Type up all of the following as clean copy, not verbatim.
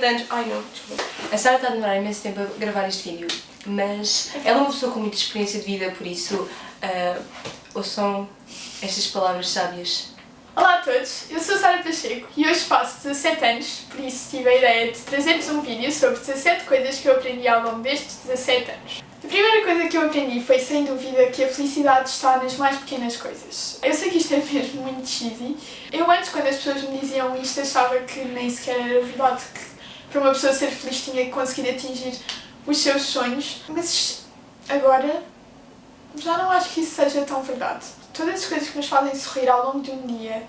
Anos. Ai não, desculpa. A Sara está a demorar imenso tempo a gravar este vídeo, mas ela é uma pessoa com muita experiência de vida, por isso ouçam estas palavras sábias. Olá a todos, eu sou a Sara Pacheco e hoje faço 17 anos, por isso tive a ideia de trazer-vos um vídeo sobre 17 coisas que eu aprendi ao longo destes 17 anos. A primeira coisa que eu aprendi foi, sem dúvida, que a felicidade está nas mais pequenas coisas. Eu sei que isto é mesmo muito cheesy. Eu antes, quando as pessoas me diziam isto, achava que nem sequer era verdade, que para uma pessoa ser feliz tinha que conseguir atingir os seus sonhos, mas agora já não acho que isso seja tão verdade. Todas as coisas que nos fazem sorrir ao longo de um dia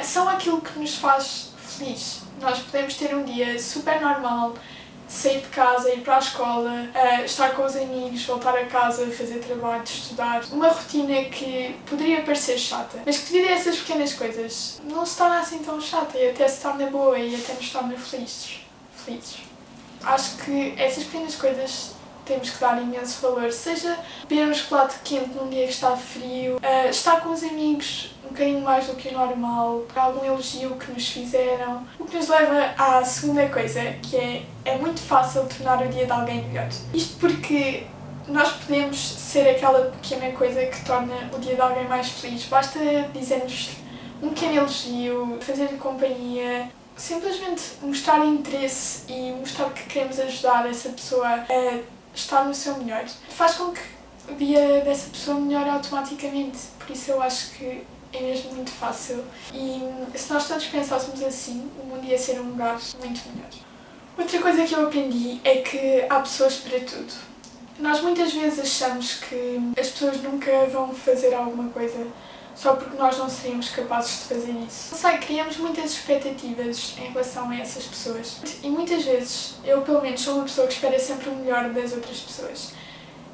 são aquilo que nos faz feliz. Nós podemos ter um dia super normal, sair de casa, ir para a escola, estar com os amigos, voltar a casa, fazer trabalho, estudar. Uma rotina que poderia parecer chata, mas que devido a essas pequenas coisas não se torna assim tão chata e até se torna boa e até nos torna felizes. Acho que essas pequenas coisas temos que dar imenso valor, seja beber um chocolate quente num dia que está frio, estar com os amigos um bocadinho mais do que o normal, algum elogio que nos fizeram, o que nos leva à segunda coisa, que é muito fácil tornar o dia de alguém melhor. Isto porque nós podemos ser aquela pequena coisa que torna o dia de alguém mais feliz, basta dizer-nos um pequeno elogio, fazer-lhe companhia, simplesmente mostrar interesse e mostrar que queremos ajudar essa pessoa a estar no seu melhor. Faz com que o dia dessa pessoa melhore automaticamente, por isso eu acho que é mesmo muito fácil. E se nós todos pensássemos assim, o mundo ia ser um lugar muito melhor. Outra coisa que eu aprendi é que há pessoas para tudo. Nós muitas vezes achamos que as pessoas nunca vão fazer alguma coisa só porque nós não seríamos capazes de fazer isso. Não sei, criamos muitas expectativas em relação a essas pessoas. E muitas vezes, eu pelo menos sou uma pessoa que espera sempre o melhor das outras pessoas.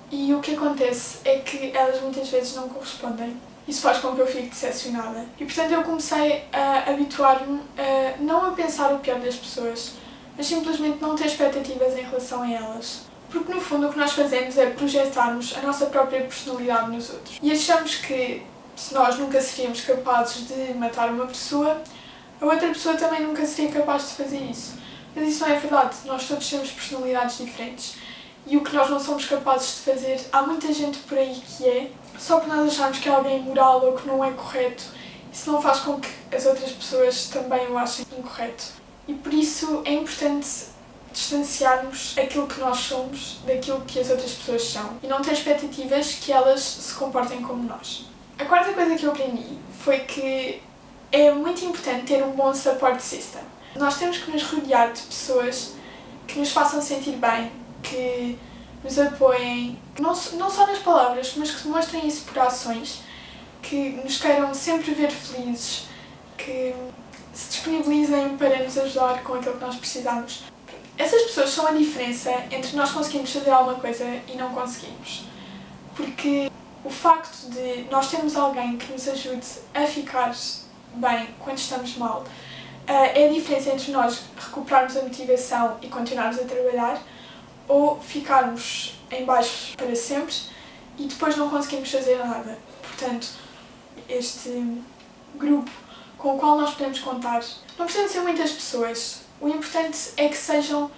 E o que acontece é que elas muitas vezes não correspondem. Isso faz com que eu fique decepcionada. E portanto eu comecei a habituar-me não a pensar o pior das pessoas, mas simplesmente não ter expectativas em relação a elas. Porque no fundo o que nós fazemos é projetarmos a nossa própria personalidade nos outros. E achamos que se nós nunca seríamos capazes de matar uma pessoa, a outra pessoa também nunca seria capaz de fazer isso. Mas isso não é verdade, nós todos temos personalidades diferentes. E o que nós não somos capazes de fazer, há muita gente por aí que é, só por nós acharmos que alguém é imoral ou que não é correto, isso não faz com que as outras pessoas também o achem incorreto. E por isso é importante distanciarmos aquilo que nós somos daquilo que as outras pessoas são e não ter expectativas que elas se comportem como nós. A quarta coisa que eu aprendi foi que é muito importante ter um bom support system. Nós temos que nos rodear de pessoas que nos façam sentir bem, que nos apoiem, não só nas palavras, mas que demonstrem isso por ações, que nos queiram sempre ver felizes, que se disponibilizem para nos ajudar com aquilo que nós precisamos. Essas pessoas são a diferença entre nós conseguirmos fazer alguma coisa e não conseguirmos. Porque o facto de nós termos alguém que nos ajude a ficar bem quando estamos mal é a diferença entre nós recuperarmos a motivação e continuarmos a trabalhar ou ficarmos em baixo para sempre e depois não conseguimos fazer nada. Portanto, este grupo com o qual nós podemos contar, não precisam ser muitas pessoas, o importante é que sejam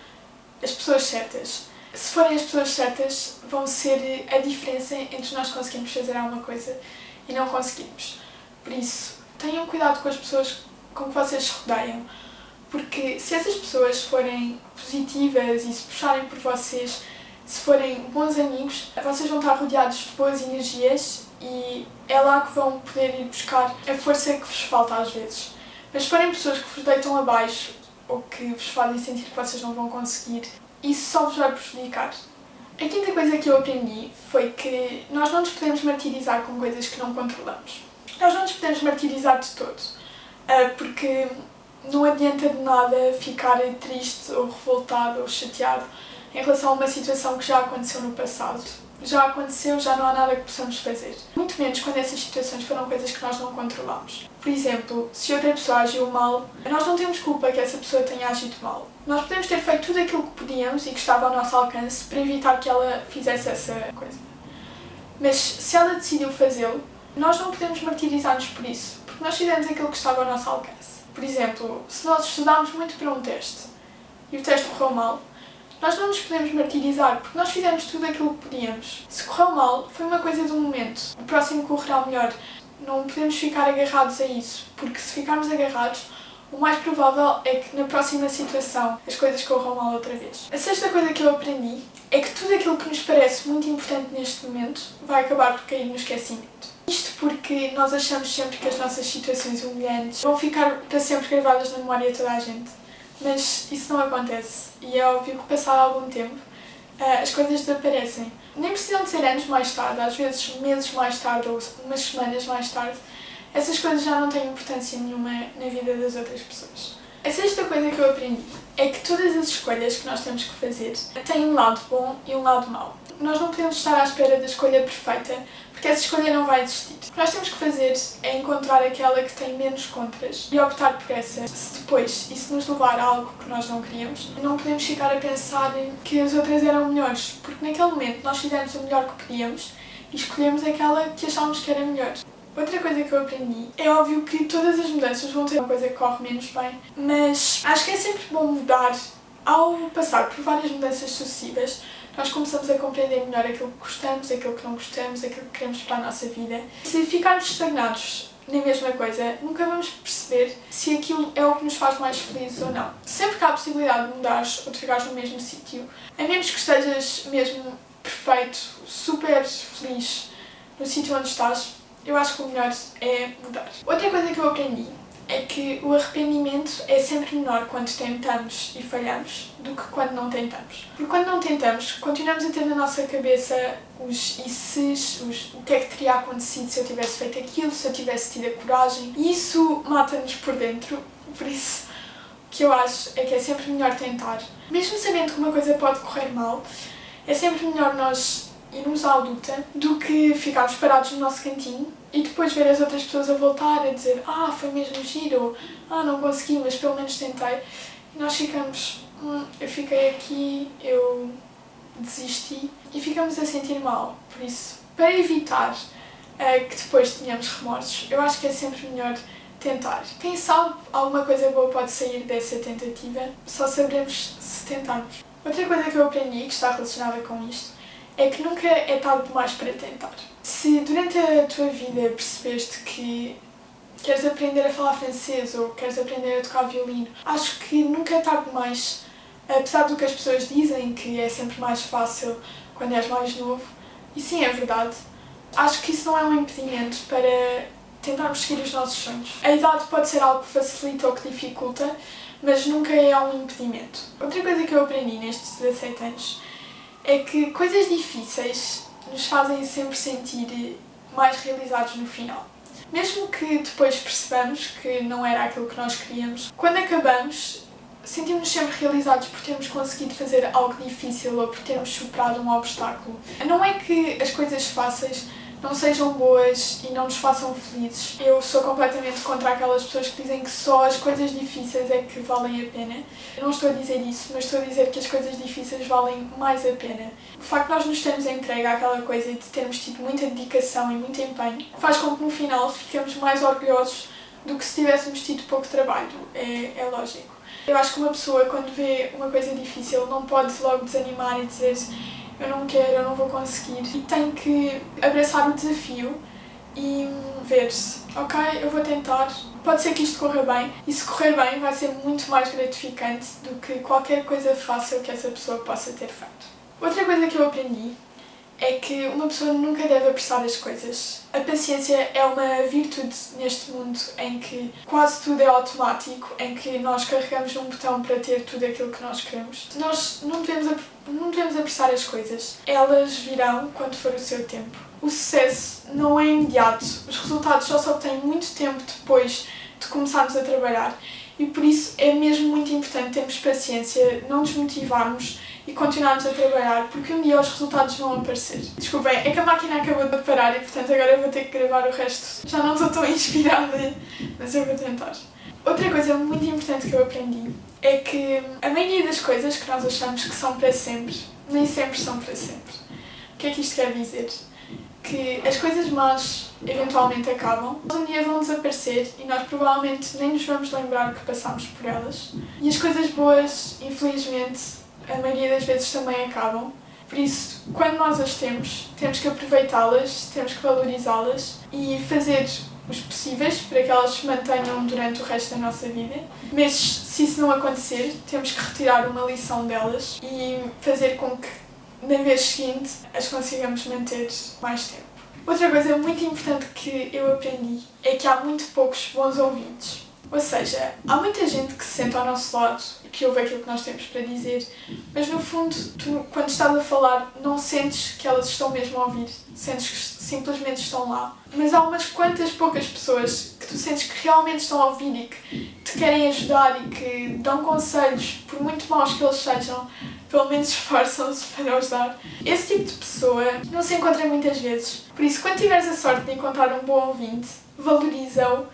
as pessoas certas. Se forem as pessoas certas, vão ser a diferença entre nós conseguirmos fazer alguma coisa e não conseguirmos. Por isso, tenham cuidado com as pessoas com que vocês se rodeiam, porque se essas pessoas forem positivas e se puxarem por vocês, se forem bons amigos, vocês vão estar rodeados de boas energias e é lá que vão poder ir buscar a força que vos falta às vezes. Mas se forem pessoas que vos deitam abaixo ou que vos fazem sentir que vocês não vão conseguir, isso só vos vai prejudicar. A quinta coisa que eu aprendi foi que nós não nos podemos martirizar com coisas que não controlamos. Nós não nos podemos martirizar de todo. porque não adianta de nada ficar triste ou revoltado ou chateado em relação a uma situação que já aconteceu no passado. Já aconteceu, já não há nada que possamos fazer. Muito menos quando essas situações foram coisas que nós não controlamos. Por exemplo, se outra pessoa agiu mal, nós não temos culpa que essa pessoa tenha agido mal. Nós podemos ter feito tudo aquilo que podíamos e que estava ao nosso alcance para evitar que ela fizesse essa coisa. Mas se ela decidiu fazê-lo, nós não podemos martirizar-nos por isso, porque nós fizemos aquilo que estava ao nosso alcance. Por exemplo, se nós estudámos muito para um teste e o teste correu mal, nós não nos podemos martirizar, porque nós fizemos tudo aquilo que podíamos. Se correu mal, foi uma coisa de um momento. O próximo correrá melhor. Não podemos ficar agarrados a isso, porque se ficarmos agarrados, o mais provável é que na próxima situação as coisas corram mal outra vez. A sexta coisa que eu aprendi é que tudo aquilo que nos parece muito importante neste momento vai acabar por cair no esquecimento. Isto porque nós achamos sempre que as nossas situações humilhantes vão ficar para sempre gravadas na memória de toda a gente. Mas isso não acontece e é óbvio que passado algum tempo as coisas desaparecem. Nem precisam de ser anos mais tarde, às vezes meses mais tarde ou umas semanas mais tarde, essas coisas já não têm importância nenhuma na vida das outras pessoas. A sexta coisa que eu aprendi é que todas as escolhas que nós temos que fazer têm um lado bom e um lado mau. Nós não podemos estar à espera da escolha perfeita, porque essa escolha não vai existir. O que nós temos que fazer é encontrar aquela que tem menos contras e optar por essa. Se depois isso nos levar a algo que nós não queríamos, não podemos ficar a pensar que as outras eram melhores, porque naquele momento nós fizemos o melhor que podíamos e escolhemos aquela que achávamos que era melhor. Outra coisa que eu aprendi, é óbvio que todas as mudanças vão ter uma coisa que corre menos bem, mas acho que é sempre bom mudar. Ao passar por várias mudanças sucessivas, nós começamos a compreender melhor aquilo que gostamos, aquilo que não gostamos, aquilo que queremos para a nossa vida. Se ficarmos estagnados na mesma coisa, nunca vamos perceber se aquilo é o que nos faz mais felizes ou não. Sempre que há a possibilidade de mudares ou de ficares no mesmo sítio, a menos que estejas mesmo perfeito, super feliz no sítio onde estás, eu acho que o melhor é mudar. Outra coisa que eu aprendi é que o arrependimento é sempre menor quando tentamos e falhamos do que quando não tentamos. Porque quando não tentamos, continuamos a ter na nossa cabeça os isses, o que é que teria acontecido se eu tivesse feito aquilo, se eu tivesse tido a coragem. E isso mata-nos por dentro. Por isso, o que eu acho é que é sempre melhor tentar. Mesmo sabendo que uma coisa pode correr mal, é sempre melhor nós irmos à luta do que ficarmos parados no nosso cantinho e depois ver as outras pessoas a voltar a dizer foi mesmo giro, não consegui, mas pelo menos tentei. E nós ficamos, eu fiquei aqui, eu desisti e ficamos a sentir mal. Por isso, para evitar que depois tenhamos remorsos, eu acho que é sempre melhor tentar. Quem sabe alguma coisa boa pode sair dessa tentativa, só saberemos se tentarmos. Outra coisa que eu aprendi, que está relacionada com isto, é que nunca é tarde demais para tentar. Se durante a tua vida percebeste que queres aprender a falar francês ou queres aprender a tocar violino, acho que nunca é tarde demais, apesar do que as pessoas dizem, que é sempre mais fácil quando és mais novo, e sim, é verdade, acho que isso não é um impedimento para tentarmos seguir os nossos sonhos. A idade pode ser algo que facilita ou que dificulta, mas nunca é um impedimento. Outra coisa que eu aprendi nestes 17 anos é que coisas difíceis nos fazem sempre sentir mais realizados no final. Mesmo que depois percebamos que não era aquilo que nós queríamos, quando acabamos, sentimos-nos sempre realizados por termos conseguido fazer algo difícil ou por termos superado um obstáculo. Não é que as coisas fáceis não sejam boas e não nos façam felizes. Eu sou completamente contra aquelas pessoas que dizem que só as coisas difíceis é que valem a pena. Eu não estou a dizer isso, mas estou a dizer que as coisas difíceis valem mais a pena. O facto de nós nos termos entregue àquela coisa e de termos tido muita dedicação e muito empenho faz com que no final fiquemos mais orgulhosos do que se tivéssemos tido pouco trabalho. É lógico. Eu acho que uma pessoa, quando vê uma coisa difícil, não pode logo desanimar e dizer eu não quero, eu não vou conseguir. E tem que abraçar o desafio e ver-se, ok, eu vou tentar, pode ser que isto corra bem, e se correr bem vai ser muito mais gratificante do que qualquer coisa fácil que essa pessoa possa ter feito. Outra coisa que eu aprendi é que uma pessoa nunca deve apressar as coisas. A paciência é uma virtude neste mundo em que quase tudo é automático, em que nós carregamos num botão para ter tudo aquilo que nós queremos. Nós não devemos apressar as coisas. Elas virão quando for o seu tempo. O sucesso não é imediato. Os resultados só se obtêm muito tempo depois de começarmos a trabalhar. E por isso é mesmo muito importante termos paciência, não desmotivarmos e continuarmos a trabalhar, porque um dia os resultados vão aparecer. Desculpem, é que a máquina acabou de parar e portanto agora eu vou ter que gravar o resto. Já não estou tão inspirada, mas eu vou tentar. Outra coisa muito importante que eu aprendi é que a maioria das coisas que nós achamos que são para sempre, nem sempre são para sempre. O que é que isto quer dizer? Que as coisas más eventualmente acabam, um dia vão desaparecer e nós provavelmente nem nos vamos lembrar que passámos por elas. E as coisas boas, infelizmente, a maioria das vezes também acabam. Por isso, quando nós as temos que aproveitá-las, temos que valorizá-las e fazer os possíveis para que elas se mantenham durante o resto da nossa vida. Mas se isso não acontecer, temos que retirar uma lição delas e fazer com que na vez seguinte as consigamos manter mais tempo. Outra coisa muito importante que eu aprendi é que há muito poucos bons ouvintes. Ou seja, há muita gente que se senta ao nosso lado e que ouve aquilo que nós temos para dizer, mas no fundo, tu, quando estás a falar, não sentes que elas estão mesmo a ouvir, sentes que simplesmente estão lá. Mas há umas quantas poucas pessoas que tu sentes que realmente estão a ouvir e que te querem ajudar e que dão conselhos, por muito maus que eles sejam, pelo menos esforçam-se para os dar. Esse tipo de pessoa não se encontra muitas vezes. Por isso, quando tiveres a sorte de encontrar um bom ouvinte, valoriza-o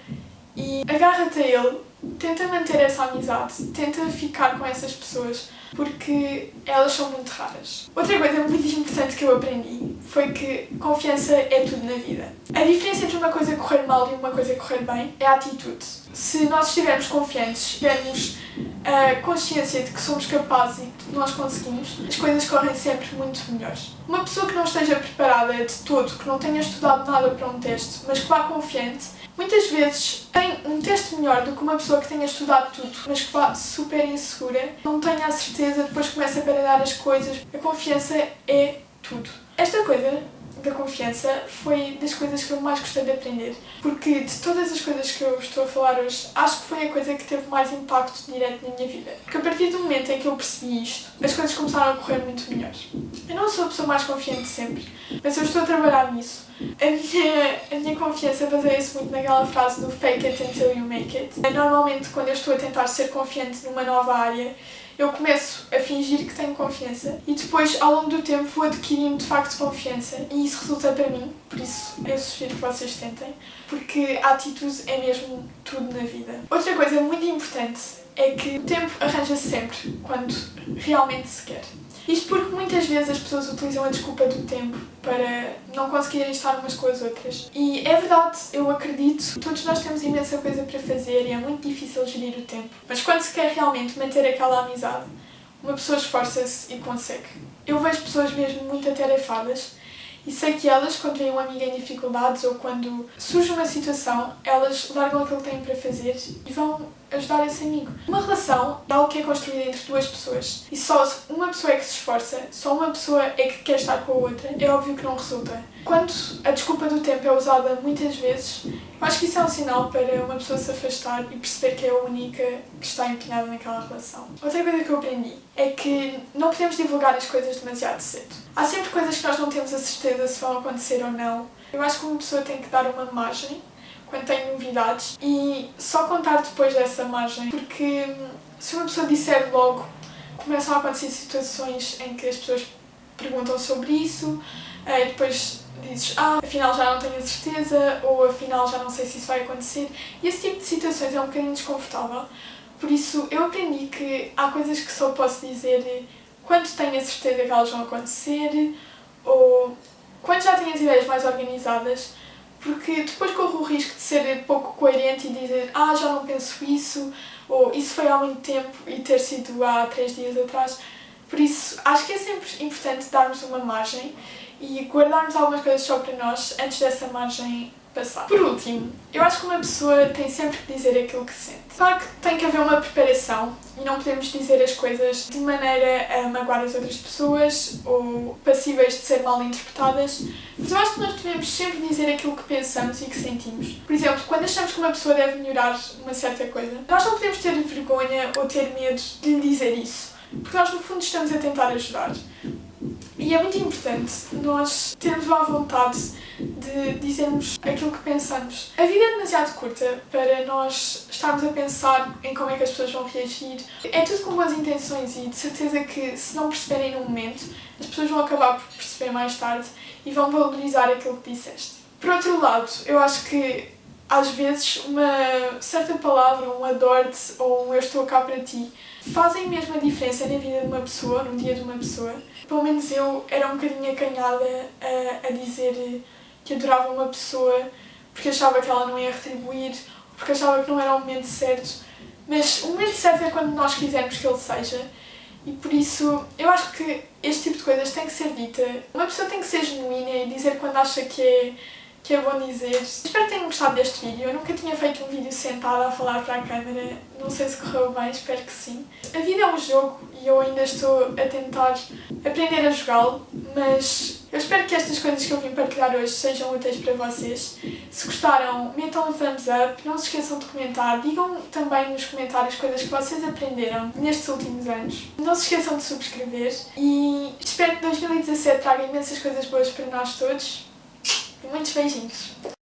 e agarra-te a ele, tenta manter essa amizade, tenta ficar com essas pessoas, porque elas são muito raras. Outra coisa muito importante que eu aprendi foi que confiança é tudo na vida. A diferença entre uma coisa correr mal e uma coisa correr bem é a atitude. Se nós estivermos confiantes, tivermos a consciência de que somos capazes e que nós conseguimos, as coisas correm sempre muito melhores. Uma pessoa que não esteja preparada de todo, que não tenha estudado nada para um teste, mas que vá confiante, muitas vezes tem um teste melhor do que uma pessoa que tenha estudado tudo, mas que vá super insegura, não tenha a certeza, depois começa a baralhar as coisas. A confiança é tudo. Esta coisa da confiança foi das coisas que eu mais gostei de aprender, porque de todas as coisas que eu estou a falar hoje, acho que foi a coisa que teve mais impacto direto na minha vida. Porque a partir do momento em que eu percebi isto, as coisas começaram a correr muito melhor. Eu não sou a pessoa mais confiante de sempre, mas eu estou a trabalhar nisso. A minha confiança baseia-se muito naquela frase do fake it until you make it. Normalmente, quando eu estou a tentar ser confiante numa nova área, eu começo a fingir que tenho confiança e depois, ao longo do tempo, vou adquirindo de facto confiança e isso resulta para mim, por isso eu sugiro que vocês tentem, porque a atitude é mesmo tudo na vida. Outra coisa muito importante é que o tempo arranja-se sempre, quando realmente se quer. Isto porque muitas vezes as pessoas utilizam a desculpa do tempo para não conseguirem estar umas com as outras. E é verdade, eu acredito, todos nós temos imensa coisa para fazer e é muito difícil gerir o tempo. Mas quando se quer realmente manter aquela amizade, uma pessoa esforça-se e consegue. Eu vejo pessoas mesmo muito atarefadas e sei que elas, quando veem uma amiga em dificuldades ou quando surge uma situação, elas largam aquilo que têm para fazer e vão ajudar esse amigo. Uma relação é algo que é construído entre duas pessoas e só uma pessoa é que se esforça, só uma pessoa é que quer estar com a outra, é óbvio que não resulta. Quando a desculpa do tempo é usada muitas vezes, eu acho que isso é um sinal para uma pessoa se afastar e perceber que é a única que está empenhada naquela relação. Outra coisa que eu aprendi é que não podemos divulgar as coisas demasiado cedo. Há sempre coisas que nós não temos a certeza se vão acontecer ou não. Eu acho que uma pessoa tem que dar uma margem quando tem novidades e só contar depois dessa margem, porque se uma pessoa disser logo, começam a acontecer situações em que as pessoas perguntam sobre isso e depois dizes, afinal já não tenho a certeza ou afinal já não sei se isso vai acontecer, e esse tipo de situações é um bocadinho desconfortável. Por isso eu aprendi que há coisas que só posso dizer quando tenho a certeza que elas vão acontecer ou quando já tenho as ideias mais organizadas, porque depois corro o risco de ser pouco coerente e dizer já não penso isso, ou isso foi há muito tempo e ter sido há 3 dias atrás. Por isso, acho que é sempre importante darmos uma margem e guardarmos algumas coisas só para nós antes dessa margem passar. Por último, eu acho que uma pessoa tem sempre que dizer aquilo que sente. Claro que tem que haver uma preparação e não podemos dizer as coisas de maneira a magoar as outras pessoas ou passíveis de ser mal interpretadas, mas eu acho que nós devemos sempre dizer aquilo que pensamos e que sentimos. Por exemplo, quando achamos que uma pessoa deve melhorar uma certa coisa, nós não podemos ter vergonha ou ter medo de lhe dizer isso, porque nós no fundo estamos a tentar ajudar. E E é muito importante nós termos a vontade de dizermos aquilo que pensamos. A vida é demasiado curta para nós estarmos a pensar em como é que as pessoas vão reagir. É tudo com boas intenções e de certeza que se não perceberem no momento, as pessoas vão acabar por perceber mais tarde e vão valorizar aquilo que disseste. Por outro lado, eu acho que às vezes uma certa palavra, um adoro-te ou um eu estou cá para ti, fazem mesmo a diferença na vida de uma pessoa, no dia de uma pessoa. Pelo menos eu era um bocadinho acanhada a dizer que adorava uma pessoa porque achava que ela não ia retribuir, porque achava que não era o momento certo. Mas o momento certo é quando nós quisermos que ele seja. E por isso, eu acho que este tipo de coisas tem que ser dita. Uma pessoa tem que ser genuína e dizer quando acha que é bom dizer. Espero que tenham gostado deste vídeo. Eu nunca tinha feito um vídeo sentada a falar para a câmera. Não sei se correu bem, espero que sim. A vida é um jogo e eu ainda estou a tentar aprender a jogá-lo, mas eu espero que estas coisas que eu vim partilhar hoje sejam úteis para vocês. Se gostaram, metam um thumbs up, não se esqueçam de comentar, digam também nos comentários coisas que vocês aprenderam nestes últimos anos. Não se esqueçam de subscrever e espero que 2017 traga imensas coisas boas para nós todos. E muitos beijinhos!